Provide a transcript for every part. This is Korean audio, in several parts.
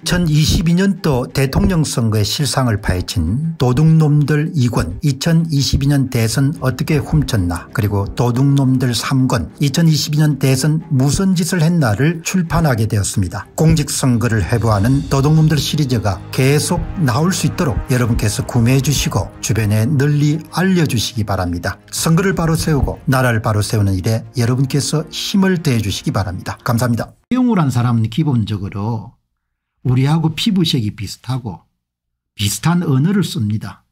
2022년도 대통령 선거의 실상을 파헤친 도둑놈들 2권 2022년 대선 어떻게 훔쳤나 그리고 도둑놈들 3권 2022년 대선 무슨 짓을 했나를 출판하게 되었습니다. 공직선거를 회부하는 도둑놈들 시리즈가 계속 나올 수 있도록 여러분께서 구매해 주시고 주변에 널리 알려주시기 바랍니다. 선거를 바로 세우고 나라를 바로 세우는 일에 여러분께서 힘을 더해 주시기 바랍니다. 감사합니다. 태용우란 사람은 기본적으로 우리하고 피부색이 비슷하고 비슷한 언어를 씁니다.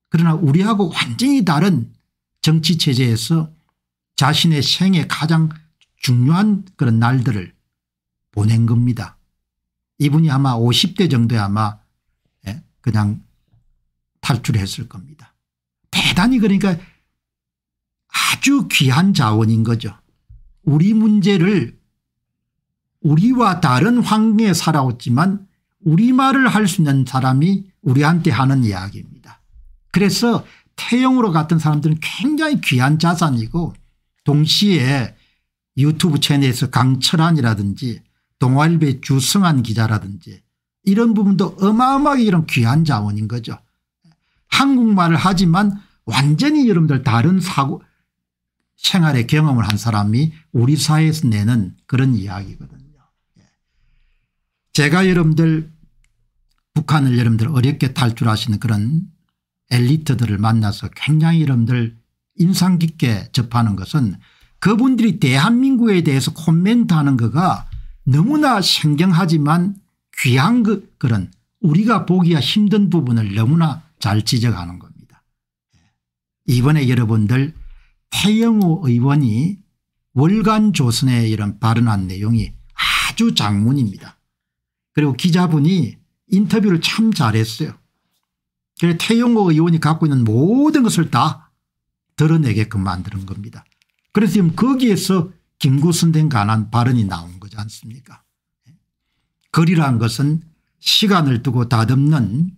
그러나 우리하고 완전히 다른 정치체제에서 자신의 생애 가장 중요한 그런 날들을 보낸 겁니다. 이분이 아마 50대 정도에 아마 그냥 탈출했을 겁니다. 대단히 그러니까 아주 귀한 자원인 거죠. 우리 문제를 우리와 다른 환경에 살아왔지만 우리말을 할 수 있는 사람이 우리한테 하는 이야기입니다. 그래서 태용으로 같은 사람들은 굉장히 귀한 자산이고 동시에 유튜브 채널에서 강철환이라든지 동아일보의 주승환 기자라든지 이런 부분도 어마어마하게 이런 귀한 자원인 거죠. 한국말을 하지만 완전히 여러분들 다른 사고 생활의 경험을 한 사람이 우리 사회에서 내는 그런 이야기거든요. 제가 여러분들 북한을 여러분들 어렵게 탈출하시는 그런 엘리트들을 만나서 굉장히 여러분들 인상 깊게 접하는 것은 그분들이 대한민국에 대해서 코멘트하는 거가 너무나 생경하지만 귀한 그런 우리가 보기가 힘든 부분을 너무나 잘 지적하는 겁니다. 이번에 여러분들 태영호 의원이 월간조선에 이런 발언한 내용이 아주 장문입니다. 그리고 기자분이 인터뷰를 참 잘했어요. 그래서 태용호 의원이 갖고 있는 모든 것을 다 드러내게끔 만드는 겁니다. 그래서 지금 거기에서 김구선된 관한 발언이 나온 거지 않습니까? 글이란 것은 시간을 두고 다듬는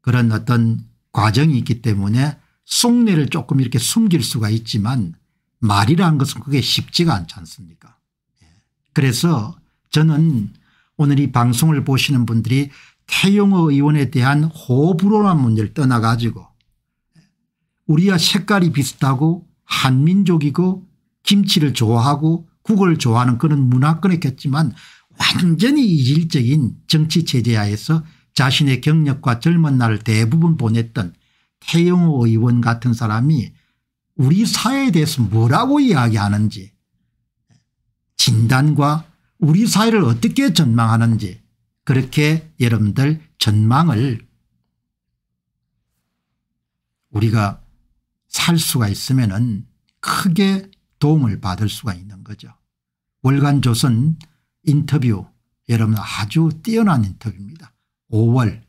그런 어떤 과정이 있기 때문에 속내를 조금 이렇게 숨길 수가 있지만 말이라는 것은 그게 쉽지가 않지 않습니까? 그래서 저는 오늘 이 방송을 보시는 분들이 태용호 의원에 대한 호불호란 문제를 떠나가지고 우리와 색깔이 비슷하고 한민족이고 김치를 좋아하고 국을 좋아하는 그런 문화권에 있겠지만 완전히 이질적인 정치체제하에서 자신의 경력과 젊은 날을 대부분 보냈던 태용호 의원 같은 사람이 우리 사회에 대해서 뭐라고 이야기하는지 진단과 우리 사회를 어떻게 전망하는지 그렇게 여러분들 전망을 우리가 살 수가 있으면은 크게 도움을 받을 수가 있는 거죠. 월간조선 인터뷰 여러분 아주 뛰어난 인터뷰입니다. 5월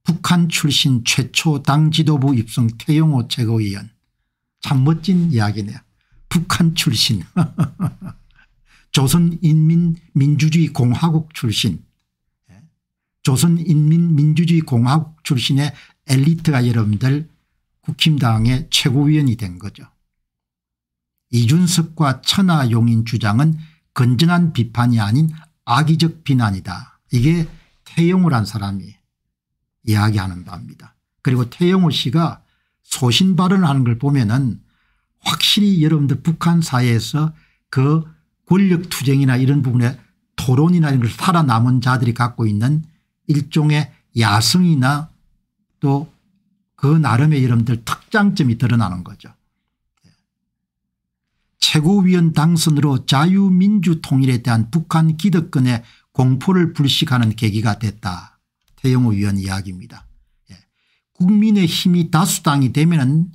북한 출신 최초 당 지도부 입성 태용호 최고위원 참 멋진 이야기네요. 북한 출신 조선인민민주주의공화국 출신 조선인민민주주의공화국 출신의 엘리트가 여러분들 국힘당의 최고위원이 된 거죠. 이준석과 천하용인 주장은 건전한 비판이 아닌 악의적 비난이다. 이게 태용호란 사람이 이야기하는 바입니다. 그리고 태용호 씨가 소신 발언을 하는 걸 보면은 확실히 여러분들 북한 사회에서 그 권력투쟁이나 이런 부분에 토론이나 이런 걸 살아남은 자들이 갖고 있는 일종의 야성이나 또 그 나름의 여러분들 특장점이 드러나는 거죠. 최고위원 당선으로 자유민주통일에 대한 북한 기득권의 공포를 불식하는 계기가 됐다. 태용호 위원 이야기입니다. 국민의 힘이 다수당이 되면은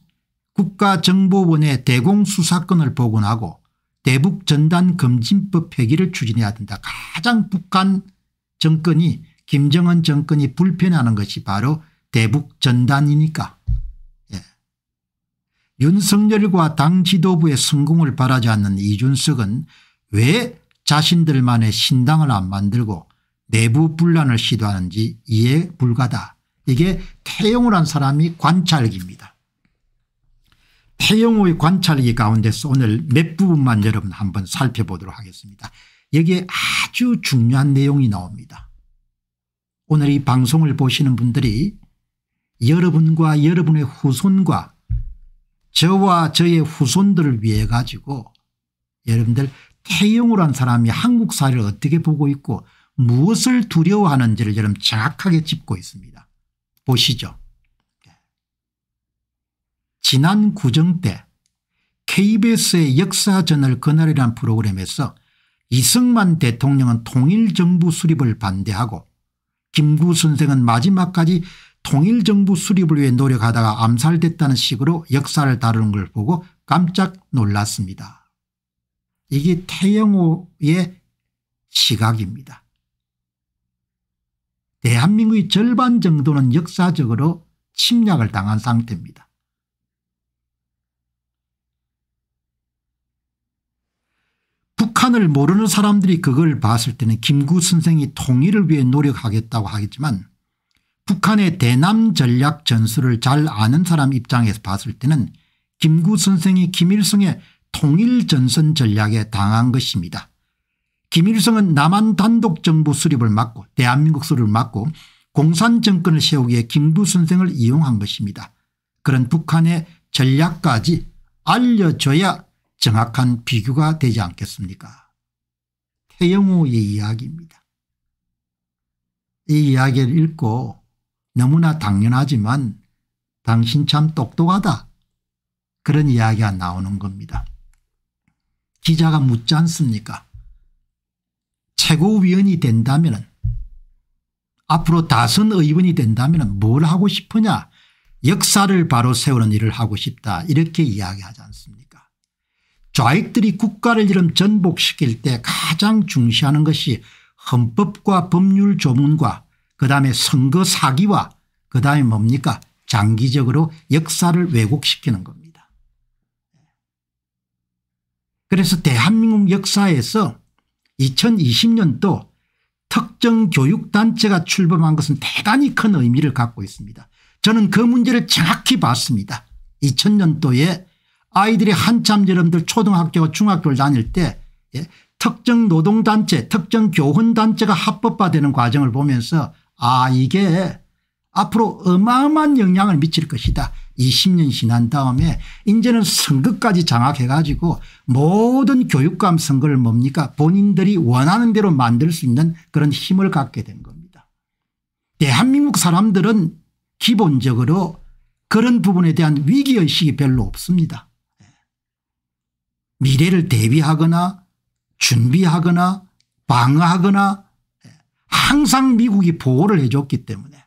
국가정보원의 대공수사권을 복원하고 대북전단금진법 폐기를 추진해야 된다. 가장 북한 정권이 김정은 정권이 불편해하는 것이 바로 대북전단이니까. 윤석열과 당 지도부의 성공을 바라지 않는 이준석은 왜 자신들만의 신당을 안 만들고 내부 분란을 시도하는지 이해 불가다. 이게 태용호란 사람이 관찰기입니다. 태용호의 관찰기 가운데서 오늘 몇 부분만 여러분 한번 살펴보도록 하겠습니다. 여기에 아주 중요한 내용이 나옵니다. 오늘 이 방송을 보시는 분들이 여러분과 여러분의 후손과 저와 저의 후손들을 위해 가지고 여러분들 태영호란 사람이 한국 사회를 어떻게 보고 있고 무엇을 두려워하는지를 여러분 정확하게 짚고 있습니다. 보시죠. 지난 구정 때 KBS의 역사저널 그날이라는 프로그램에서 이승만 대통령은 통일정부 수립을 반대하고 김구 선생은 마지막까지 통일정부 수립을 위해 노력하다가 암살됐다는 식으로 역사를 다루는 걸 보고 깜짝 놀랐습니다. 이게 태영호의 시각입니다. 대한민국의 절반 정도는 역사적으로 침략을 당한 상태입니다. 북한을 모르는 사람들이 그걸 봤을 때는 김구 선생이 통일을 위해 노력하겠다고 하겠지만 북한의 대남 전략 전술을 잘 아는 사람 입장에서 봤을 때는 김구 선생이 김일성의 통일전선 전략에 당한 것입니다. 김일성은 남한 단독 정부 수립을 막고 대한민국 수립을 막고 공산정권을 세우기에 김구 선생을 이용한 것입니다. 그런 북한의 전략까지 알려줘야 정확한 비교가 되지 않겠습니까? 태영호의 이야기입니다. 이 이야기를 읽고 너무나 당연하지만 당신 참 똑똑하다 그런 이야기가 나오는 겁니다. 기자가 묻지 않습니까? 최고위원이 된다면 앞으로 다선 의원이 된다면 뭘 하고 싶으냐 역사를 바로 세우는 일을 하고 싶다 이렇게 이야기하지 않습니까? 좌익들이 국가를 이름 전복시킬 때 가장 중시하는 것이 헌법과 법률 조문과 그다음에 선거 사기와 그다음에 뭡니까 장기적으로 역사를 왜곡시키는 겁니다. 그래서 대한민국 역사에서 2020년도 특정 교육단체가 출범한 것은 대단히 큰 의미를 갖고 있습니다. 저는 그 문제를 정확히 봤습니다. 2000년도에 아이들이 한참 여러분들 초등학교 중학교를 다닐 때 특정 노동단체 특정 교훈단체가 합법화되는 과정을 보면서 이게 앞으로 어마어마한 영향을 미칠 것이다. 20년 지난 다음에 이제는 선거까지 장악해 가지고 모든 교육감 선거를 뭡니까 본인들이 원하는 대로 만들 수 있는 그런 힘을 갖게 된 겁니다. 대한민국 사람들은 기본적으로 그런 부분에 대한 위기의식이 별로 없습니다. 미래를 대비하거나 준비하거나 방어하거나 항상 미국이 보호를 해줬기 때문에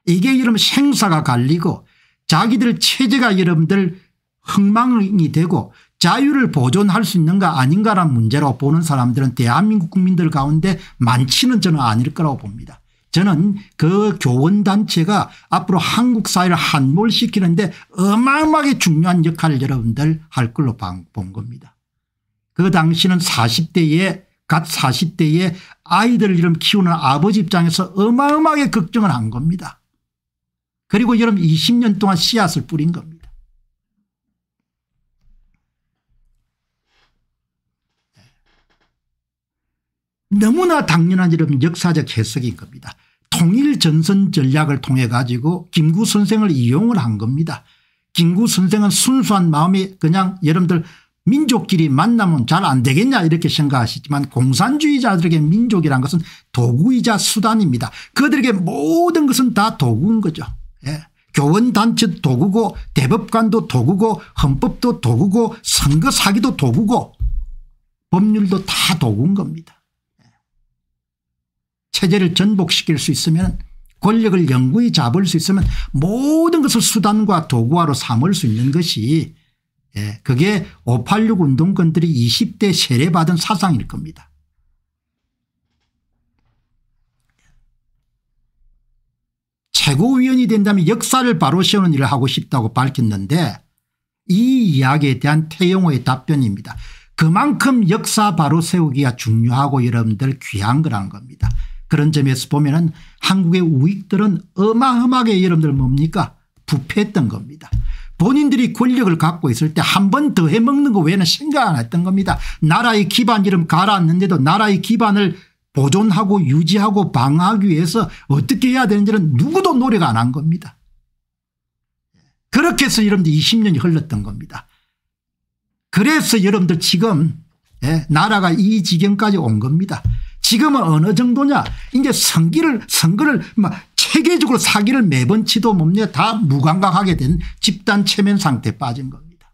이게 여러분 생사가 갈리고 자기들 체제가 여러분들 흥망이 되고 자유를 보존할 수 있는가 아닌가라는 문제로 보는 사람들은 대한민국 국민들 가운데 많지는 저는 아닐 거라고 봅니다. 저는 그 교원단체가 앞으로 한국 사회를 한몰시키는데 어마어마하게 중요한 역할을 여러분들 할 걸로 본 겁니다. 그 당시는 40대에 갓 40대에 아이들을 이름 키우는 아버지 입장에서 어마어마하게 걱정을 한 겁니다. 그리고 여러분 20년 동안 씨앗을 뿌린 겁니다. 너무나 당연한 여러분 역사적 해석인 겁니다. 통일전선 전략을 통해 가지고 김구 선생을 이용을 한 겁니다. 김구 선생은 순수한 마음이 그냥 여러분들 민족끼리 만나면 잘 안 되겠냐 이렇게 생각하시지만 공산주의자들에게 민족이란 것은 도구이자 수단입니다. 그들에게 모든 것은 다 도구인 거죠. 교원단체도 도구고 대법관도 도구고 헌법도 도구고 선거 사기도 도구고 법률도 다 도구인 겁니다. 체제를 전복시킬 수 있으면 권력을 영구히 잡을 수 있으면 모든 것을 수단과 도구화로 삼을 수 있는 것이 그게 586 운동권들이 20대 세례받은 사상일 겁니다. 최고위원이 된다면 역사를 바로 세우는 일을 하고 싶다고 밝혔는데 이 이야기에 대한 태영호의 답변입니다. 그만큼 역사 바로 세우기가 중요하고 여러분들 귀한 거라는 겁니다. 그런 점에서 보면은 한국의 우익들은 어마어마하게 여러분들 뭡니까 부패했던 겁니다. 본인들이 권력을 갖고 있을 때 한 번 더 해먹는 거 외에는 생각 안 했던 겁니다. 나라의 기반 이름 가라앉는데도 나라의 기반을 보존하고 유지하고 방어하기 위해서 어떻게 해야 되는지는 누구도 노력 안 한 겁니다. 그렇게 해서 여러분들 20년이 흘렀던 겁니다. 그래서 여러분들 지금 나라가 이 지경까지 온 겁니다. 지금은 어느 정도냐 이제 선거를 막 체계적으로 사기를 매번 치도 뭡니까 다 무감각하게 된 집단 체면 상태에 빠진 겁니다.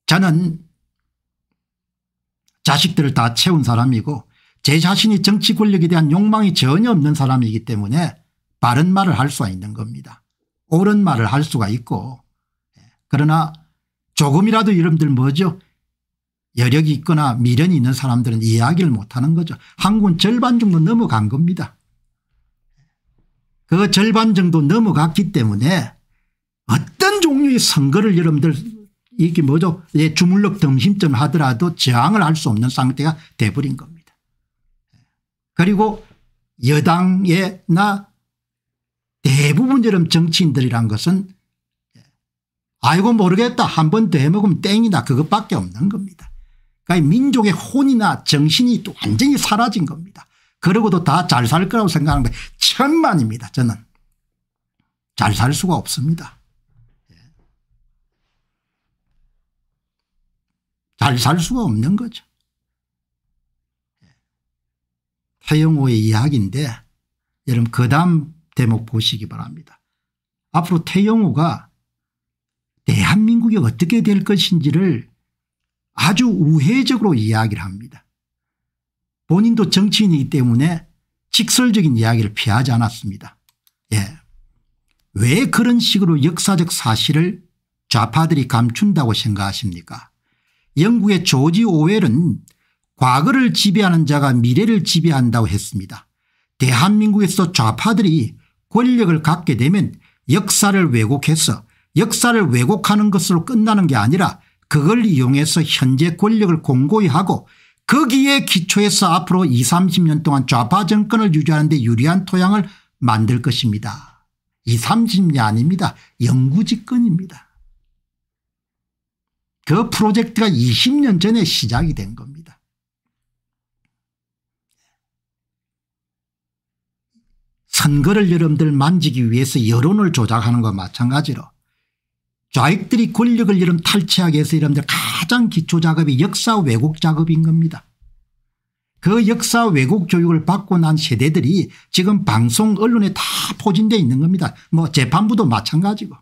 저는 자식들을 다 채운 사람이고 제 자신이 정치 권력에 대한 욕망이 전혀 없는 사람이기 때문에 바른 말을 할 수가 있는 겁니다. 옳은 말을 할 수가 있고 그러나 조금이라도 여러분들 뭐죠 여력이 있거나 미련이 있는 사람들은 이야기를 못하는 거죠. 한국은 절반 정도 넘어간 겁니다. 그 절반 정도 넘어갔기 때문에 어떤 종류의 선거를 여러분들 이게 뭐죠 주물럭 점심점 하더라도 저항을 할 수 없는 상태가 돼버린 겁니다. 그리고 여당이나 대부분 여러분 정치인들이란 것은 아이고 모르겠다 한 번 더 해먹으면 땡이다 그것밖에 없는 겁니다. 그러니까 민족의 혼이나 정신이 또 완전히 사라진 겁니다. 그러고도 다 잘 살 거라고 생각하는 게 천만입니다. 저는 잘 살 수가 없습니다. 잘 살 수가 없는 거죠. 태영호의 이야기인데 여러분 그다음 대목 보시기 바랍니다. 앞으로 태영호가 대한민국이 어떻게 될 것인지를 아주 우회적으로 이야기를 합니다. 본인도 정치인이기 때문에 직설적인 이야기를 피하지 않았습니다. 왜 그런 식으로 역사적 사실을 좌파들이 감춘다고 생각하십니까? 영국의 조지 오웰은 과거를 지배하는 자가 미래를 지배한다고 했습니다. 대한민국에서 좌파들이 권력을 갖게 되면 역사를 왜곡해서 역사를 왜곡하는 것으로 끝나는 게 아니라 그걸 이용해서 현재 권력을 공고히 하고 거기에 기초해서 앞으로 20, 30년 동안 좌파 정권을 유지하는 데 유리한 토양을 만들 것입니다. 20, 30년이 아닙니다. 영구집권입니다. 그 프로젝트가 20년 전에 시작이 된 겁니다. 선거를 여러분들 만지기 위해서 여론을 조작하는 것과 마찬가지로 좌익들이 권력을 여러분 탈취하기 위해서 여러분들 가장 기초 작업이 역사 왜곡 작업인 겁니다. 그 역사 왜곡 교육을 받고 난 세대들이 지금 방송 언론에 다 포진되어 있는 겁니다. 뭐 재판부도 마찬가지고.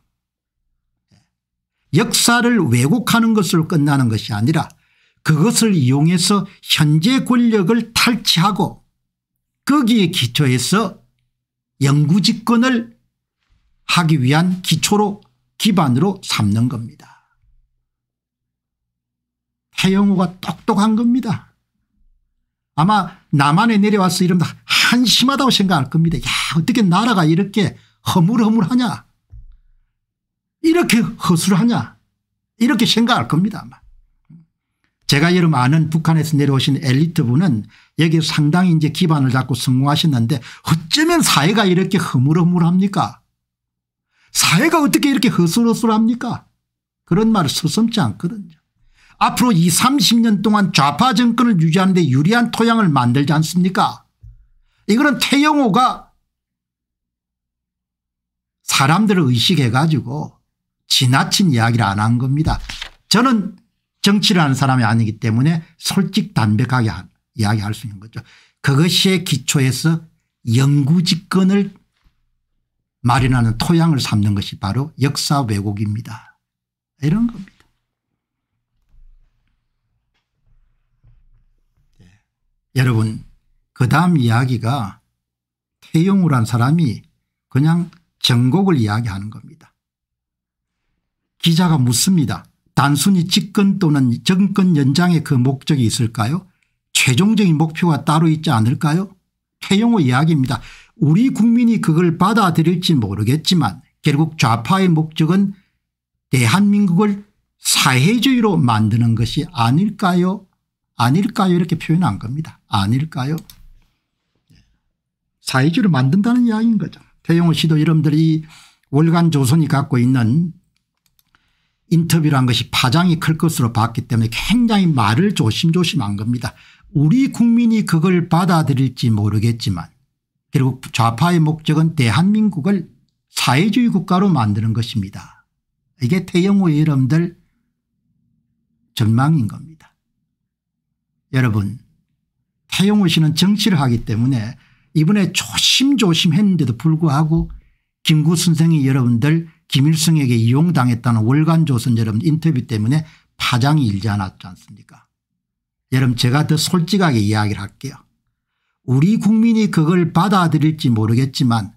역사를 왜곡하는 것으로 끝나는 것이 아니라 그것을 이용해서 현재 권력을 탈취하고 거기에 기초해서 영구집권을 하기 위한 기반으로 삼는 겁니다. 태영호가 똑똑한 겁니다. 아마 남한에 내려와서 이러면 한심하다고 생각할 겁니다. 야 어떻게 나라가 이렇게 허물허물하냐 이렇게 허술하냐 이렇게 생각할 겁니다. 아마. 제가 여러분 아는 북한에서 내려오신 엘리트 분은 여기 상당히 이제 기반을 잡고 성공하셨는데 어쩌면 사회가 이렇게 허물허물합니까? 사회가 어떻게 이렇게 허술허술합니까? 그런 말을 서슴지 않거든요. 앞으로 20, 30년 동안 좌파 정권을 유지하는 데 유리한 토양을 만들지 않습니까? 이거는 태영호가 사람들을 의식해 가지고 지나친 이야기를 안 한 겁니다. 저는 정치를 하는 사람이 아니기 때문에 솔직담백하게 이야기할 수 있는 거죠. 그것에 기초해서 영구집권을 마련하는 토양을 삼는 것이 바로 역사 왜곡입니다. 이런 겁니다. 여러분 그다음 이야기가 태영호란 사람이 그냥 정곡을 이야기하는 겁니다. 기자가 묻습니다. 단순히 집권 또는 정권 연장에 그 목적이 있을까요? 최종적인 목표가 따로 있지 않을까요? 태영호 이야기입니다. 우리 국민이 그걸 받아들일지 모르겠지만 결국 좌파의 목적은 대한민국을 사회주의로 만드는 것이 아닐까요? 아닐까요? 이렇게 표현한 겁니다. 아닐까요? 사회주의를 만든다는 이야기인 거죠. 태영호 씨도 여러분들이 월간 조선이 갖고 있는 인터뷰란 것이 파장이 클 것으로 봤기 때문에 굉장히 말을 조심조심한 겁니다. 우리 국민이 그걸 받아들일지 모르겠지만 결국 좌파의 목적은 대한민국을 사회주의 국가로 만드는 것입니다. 이게 태영호 여러분들 전망인 겁니다. 여러분 태영호 씨는 정치를 하기 때문에 이번에 조심조심 했는데도 불구하고 김구 선생이 여러분들 김일성에게 이용당했다는 월간조선 여러분 인터뷰 때문에 파장이 일지 않았지 않습니까? 여러분 제가 더 솔직하게 이야기를 할게요. 우리 국민이 그걸 받아들일지 모르겠지만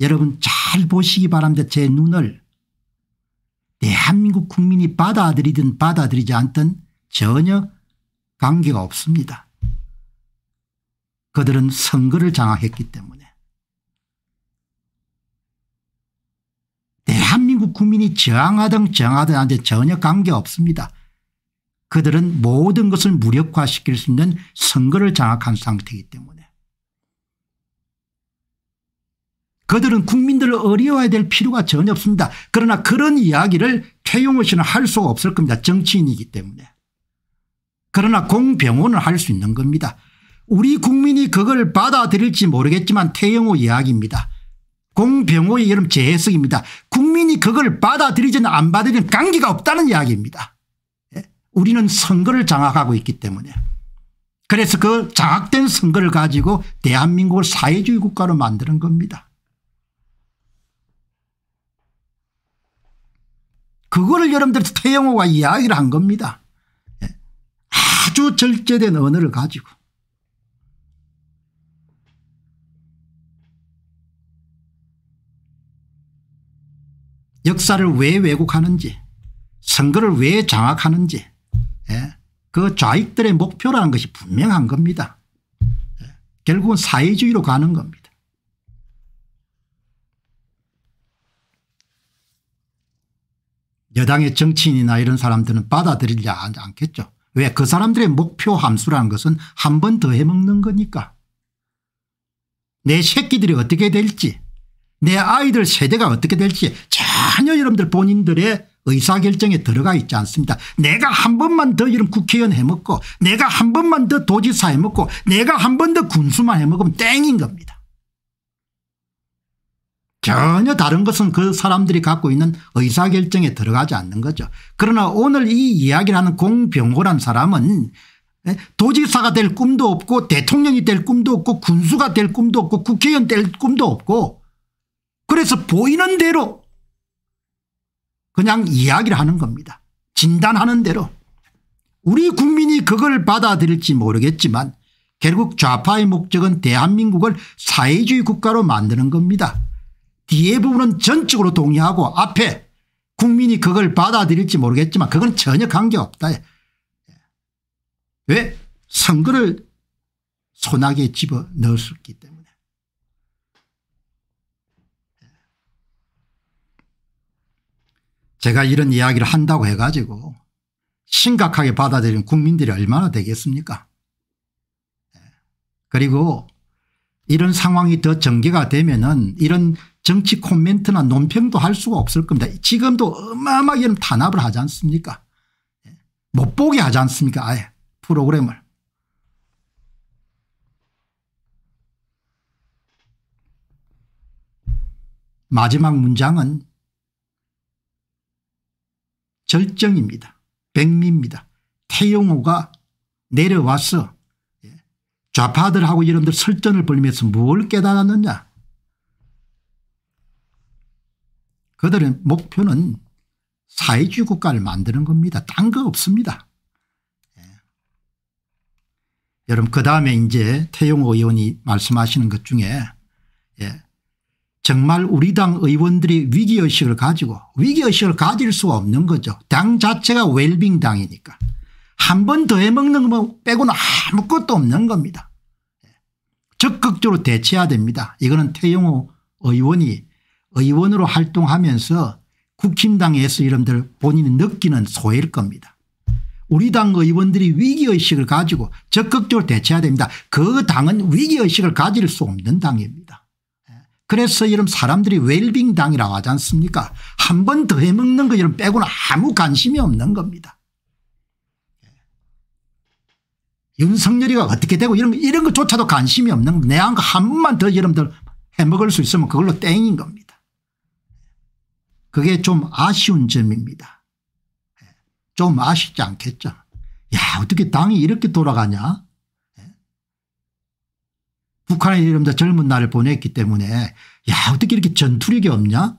여러분 잘 보시기 바랍니다. 제 눈을. 대한민국 국민이 받아들이든 받아들이지 않든 전혀 관계가 없습니다. 그들은 선거를 장악했기 때문에. 대한민국 국민이 저항하든 저항하든 전혀 관계없습니다. 그들은 모든 것을 무력화시킬 수 있는 선거를 장악한 상태이기 때문에. 그들은 국민들을 어려워야 될 필요가 전혀 없습니다. 그러나 그런 이야기를 최용호 씨는 할 수가 없을 겁니다. 정치인이기 때문에. 그러나 공병호는 할 수 있는 겁니다. 우리 국민이 그걸 받아들일지 모르겠지만 태영호 이야기입니다. 공병호의 여러분 재해석입니다. 국민이 그걸 받아들이든 안 받아들이든 관계가 없다는 이야기입니다. 우리는 선거를 장악하고 있기 때문에. 그래서 그 장악된 선거를 가지고 대한민국을 사회주의 국가로 만드는 겁니다. 그거를 여러분들 태영호가 이야기를 한 겁니다. 아주 절제된 언어를 가지고. 역사를 왜 왜곡하는지 선거를 왜 장악하는지 그 좌익들의 목표라는 것이 분명한 겁니다. 결국은 사회주의로 가는 겁니다. 여당의 정치인이나 이런 사람들은 받아들이지 않겠죠. 왜? 그 사람들의 목표 함수라는 것은 한 번 더 해먹는 거니까. 내 새끼들이 어떻게 될지 내 아이들 세대가 어떻게 될지 전혀 여러분들 본인들의 의사결정에 들어가 있지 않습니다. 내가 한 번만 더 이런 국회의원 해먹고 내가 한 번만 더 도지사 해먹고 내가 한 번 더 군수만 해먹으면 땡인 겁니다. 전혀 다른 것은 그 사람들이 갖고 있는 의사결정에 들어가지 않는 거죠. 그러나 오늘 이 이야기를 하는 공병호란 사람은 도지사가 될 꿈도 없고 대통령이 될 꿈도 없고 군수가 될 꿈도 없고 국회의원 될 꿈도 없고 그래서 보이는 대로 그냥 이야기를 하는 겁니다. 진단하는 대로. 우리 국민이 그걸 받아들일지 모르겠지만 결국 좌파의 목적은 대한민국을 사회주의 국가로 만드는 겁니다. 뒤에 부분은 전적으로 동의하고 앞에 국민이 그걸 받아들일지 모르겠지만 그건 전혀 관계없다. 왜? 선거를 소나기에 집어넣었기 때문에. 제가 이런 이야기를 한다고 해가지고 심각하게 받아들이는 국민들이 얼마나 되겠습니까? 그리고 이런 상황이 더 전개가 되면은 이런 정치 코멘트나 논평도 할 수가 없을 겁니다. 지금도 어마어마하게 탄압을 하지 않습니까? 못 보게 하지 않습니까? 아예 프로그램을. 마지막 문장은 절정입니다. 백미입니다. 태영호가 내려와서 좌파들하고 여러분들 설전을 벌이면서 뭘 깨달았느냐. 그들의 목표는 사회주의 국가를 만드는 겁니다. 딴 거 없습니다. 여러분 그다음에 이제 태영호 의원이 말씀하시는 것 중에 정말 우리 당 의원들이 위기의식을 가지고 위기의식을 가질 수가 없는 거죠. 당 자체가 웰빙 당이니까. 한 번 더 해먹는 거 빼고는 아무것도 없는 겁니다. 적극적으로 대처해야 됩니다. 이거는 태영호 의원이 의원으로 활동하면서 국힘당에서 여러분들 본인이 느끼는 소외일 겁니다. 우리 당 의원들이 위기의식을 가지고 적극적으로 대처해야 됩니다. 그 당은 위기의식을 가질 수 없는 당입니다. 그래서 이런 사람들이 웰빙 당이라고 하지 않습니까? 한 번 더 해먹는 거 이런 빼고는 아무 관심이 없는 겁니다. 윤석열이가 어떻게 되고 이런 것조차도 관심이 없는 겁니다. 내가 한 번만 더 여러분들 해먹을 수 있으면 그걸로 땡인 겁니다. 그게 좀 아쉬운 점입니다. 좀 아쉽지 않겠죠. 야, 어떻게 당이 이렇게 돌아가냐. 북한에 여러분들 젊은 날을 보냈기 때문에 야, 어떻게 이렇게 전투력이 없냐.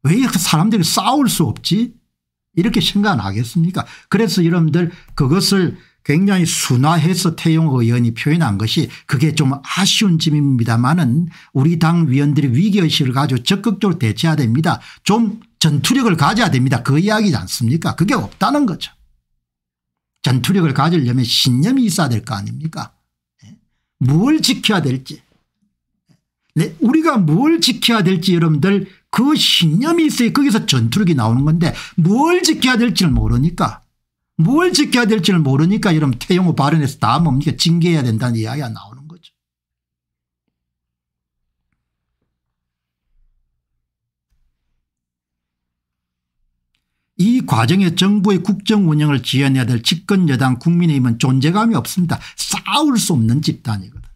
왜 이렇게 사람들이 싸울 수 없지 이렇게 생각 안 하겠습니까. 그래서 여러분들 그것을 굉장히 순화해서 태영호 의원이 표현한 것이 그게 좀 아쉬운 점입니다만은 우리 당 위원들이 위기의식을 가지고 적극적으로 대처해야 됩니다. 좀 전투력을 가져야 됩니다. 그 이야기지 않습니까. 그게 없다는 거죠. 전투력을 가지려면 신념이 있어야 될 거 아닙니까. 뭘 지켜야 될지. 우리가 뭘 지켜야 될지 여러분들 그 신념이 있어야 거기서 전투력이 나오는 건데 뭘 지켜야 될지를 모르니까 여러분 태영호 발언에서 다 뭡니까 징계해야 된다는 이야기가 나오는 거죠. 이 과정에 정부의 국정 운영을 지원해야 될 집권 여당 국민의힘은 존재감이 없습니다. 싸울 수 없는 집단이거든.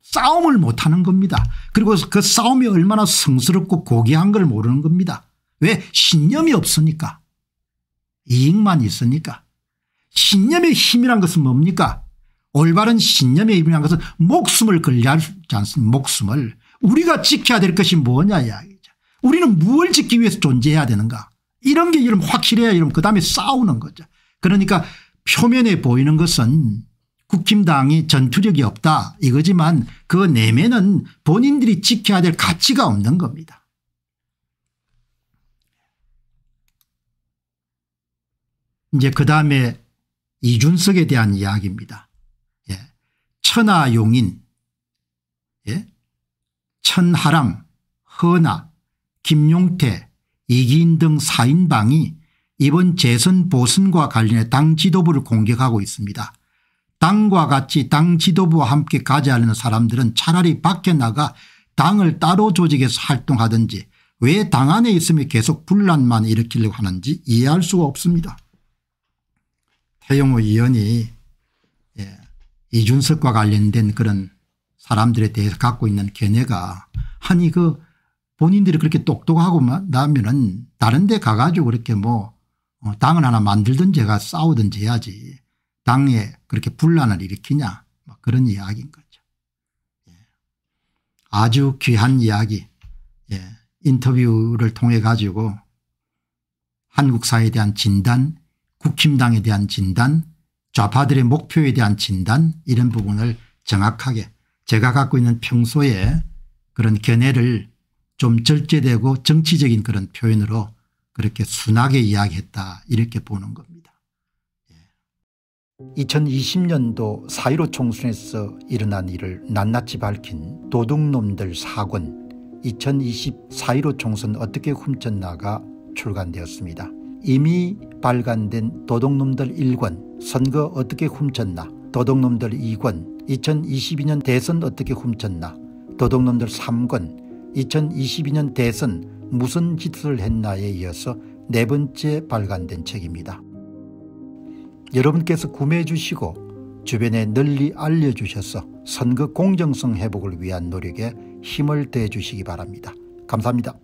싸움을 못하는 겁니다. 그리고 그 싸움이 얼마나 성스럽고 고귀한 걸 모르는 겁니다. 왜? 신념이 없으니까. 이익만 있으니까. 신념의 힘이란 것은 뭡니까? 올바른 신념의 힘이란 것은 목숨을 걸려하지 않습니까? 목숨을. 우리가 지켜야 될 것이 뭐냐 이야기죠. 우리는 무엇을 지키기 위해서 존재해야 되는가. 이런 게 여러분 확실해야 여러분 그다음에 싸우는 거죠. 그러니까 표면에 보이는 것은 국힘당이 전투력이 없다 이거지만 그 내면은 본인들이 지켜야 될 가치가 없는 겁니다. 이제 그다음에 이준석에 대한 이야기입니다. 예. 천하용인, 예. 천하람, 허나, 김용태, 이기인 등 4인방이 이번 재선 보선과 관련해 당 지도부를 공격하고 있습니다. 당과 같이 당 지도부와 함께 가지 않는 사람들은 차라리 밖에 나가 당을 따로 조직해서 활동하든지 왜 당 안에 있으면 계속 분란만 일으키려고 하는지 이해할 수가 없습니다. 태영호 의원이 이준석과 관련된 그런 사람들에 대해서 갖고 있는 견해가 아니 그 본인들이 그렇게 똑똑하고 나면은 다른 데 가가지고 그렇게 뭐 당을 하나 만들든지 가 싸우든지 해야지 당에 그렇게 분란을 일으키냐 그런 이야기인 거죠. 아주 귀한 이야기 인터뷰를 통해 가지고 한국 사회에 대한 진단 국힘당에 대한 진단 좌파들의 목표에 대한 진단 이런 부분을 정확하게 제가 갖고 있는 평소에 그런 견해를 좀 절제되고 정치적인 그런 표현으로 그렇게 순하게 이야기했다 이렇게 보는 겁니다. 2020년도 4.15 총선에서 일어난 일을 낱낱이 밝힌 도둑놈들 4권 2020 4.15 총선 어떻게 훔쳤나가 출간되었습니다. 이미 발간된 도둑놈들 1권 선거 어떻게 훔쳤나, 도둑놈들 2권 2022년 대선 어떻게 훔쳤나, 도둑놈들 3권 2022년 대선 무슨 짓을 했나에 이어서 네 번째 발간된 책입니다. 여러분께서 구매해 주시고 주변에 널리 알려주셔서 선거 공정성 회복을 위한 노력에 힘을 더해 주시기 바랍니다. 감사합니다.